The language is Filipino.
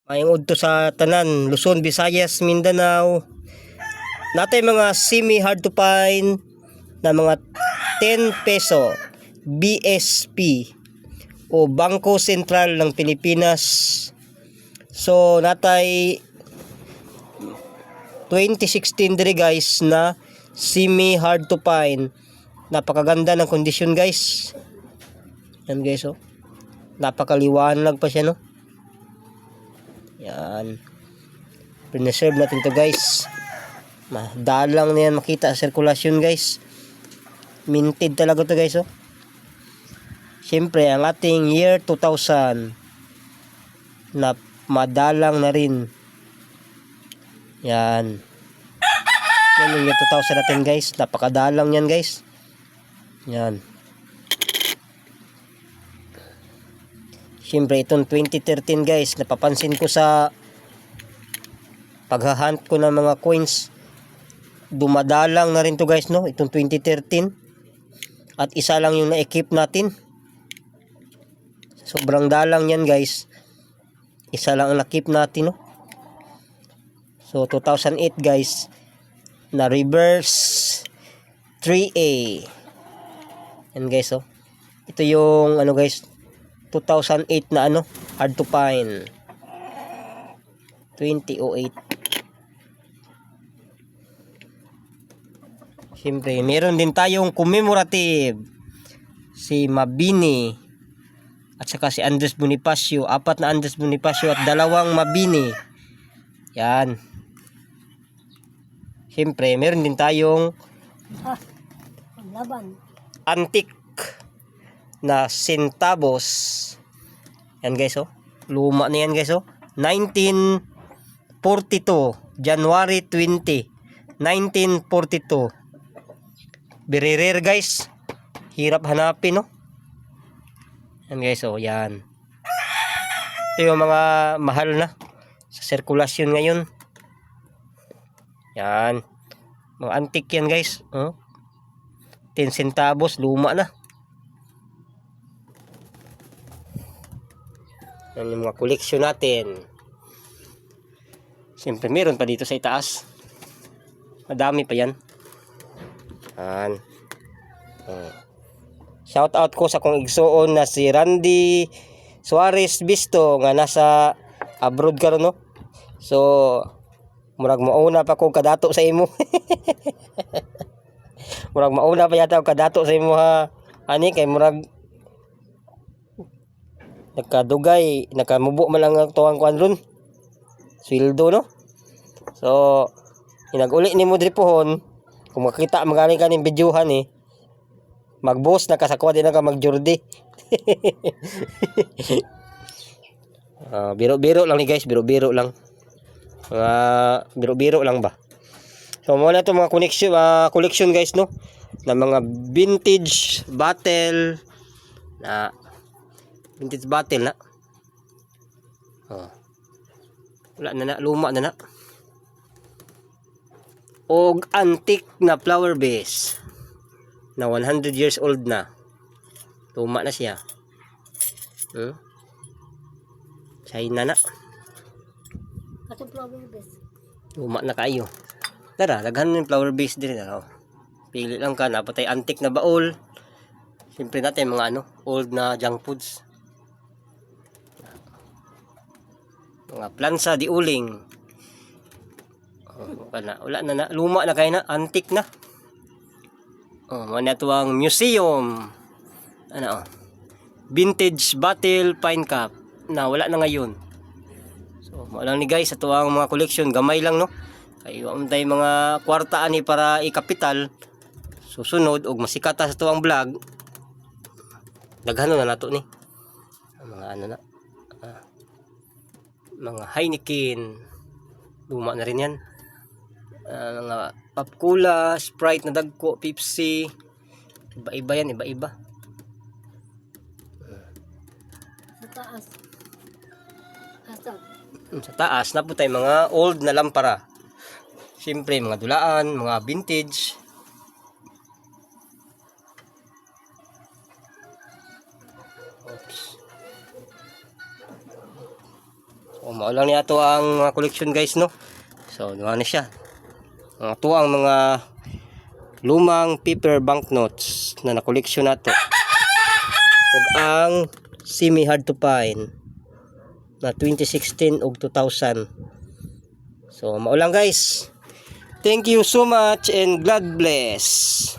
Ayong udto sa tanan, Luzon, Visayas, Mindanao. Natay mga semi hard to find na mga 10 peso BSP o Bangko Sentral ng Pilipinas. So natay 2016 diri guys na semi hard to find. Napakaganda ng kondisyon guys. Yan guys oh. Napakaliwanag pa siya no. Yan. Preserve natin to guys. Madalang na yan makita sa sirkulasyon guys. Minted talaga to guys oh. Siyempre ang ating year 2000 na madalang na rin. Yan. Yan yung year 2000 natin guys. Napakadalang yan guys. Yan. Siyempre itong 2013 guys, napapansin ko sa paghahunt ko ng mga coins, dumadalang na rin to guys no, itong 2013. At isa lang yung na-equip natin. Sobrang dalang yan guys. Isa lang ang na-keep natin no. So 2008 guys, na reverse 3A. Yan guys oh. Ito yung ano guys, 2008 na ano, hard to find. 2008. Siyempre, meron din tayong commemorative. Si Mabini at saka si Andres Bonifacio. 4 na Andres Bonifacio at 2 Mabini. Yan. Siyempre, meron din tayong antique na centavos. Yan guys oh. Luma na yan guys oh. 1942 January 20 1942. Very rare guys. Hirap hanapin no. Yan guys oh. Yan. Ito yung mga mahal na sa sirkulasyon ngayon. Yan. Mga antique yan guys oh. 10 centavos. Luma na. Yan yung mga koleksyon natin. Siyempre meron pa dito sa itaas. Madami pa yan. Yan. Shout out ko sa kong igsuon na si Randy Suarez Bisto nga nasa abroad karon no. So murag mauna pa ko kadato sa imo. Murag mauna pa yata ko kadato sa imo ha. Ani kay murag nagkadugay, nakamubo man lang ang tuwang kuan ron. Sweldo no. So inaguli nimo diri pohon, kung makita magaling kaning videohan eh, mag-boss na kasakwa din ka mag-jordi. Biro-biro lang ni guys, biro-biro lang. Biro-biro lang ba. So mo na to mga collection guys no, na mga vintage battle na vintage battle na. Wala na na, luma na na. Og antique na flower vase na 100 years old na. Luma na siya. China na. Atong flower vase. Luma na kayo. Tara, daghan yung flower vase din na. Pili lang ka na patay antique na baul. Siyempre natin mga ano, old na junk foods. Mga plansa di uling. Wala na, luma na kayo na, antique na. Mana to ang museum. Ano vintage bottle pine cup na wala na ngayon. So mo lang ni guys ato ang mga collection, gamay lang no. Kay untay mga kwarta ani para ikapital. Susunod og masikata sa tuwang vlog. Daghano na nato ni. Mga ano na. Mga Heineken, luma na rin yan. Mga Popcola, Sprite na dagko, Pepsi, iba-iba yan, iba-iba. Sa taas. Sa taas na po tayo mga old na lampara. Siyempre mga dulaan, mga vintage. maulang niya to ang mga collection guys no. So naman na siya. Ito ang mga lumang paper banknotes na na-collection nato. Ug ang semi hard to find na 2016 ug 2000. So maulang guys. Thank you so much and God bless.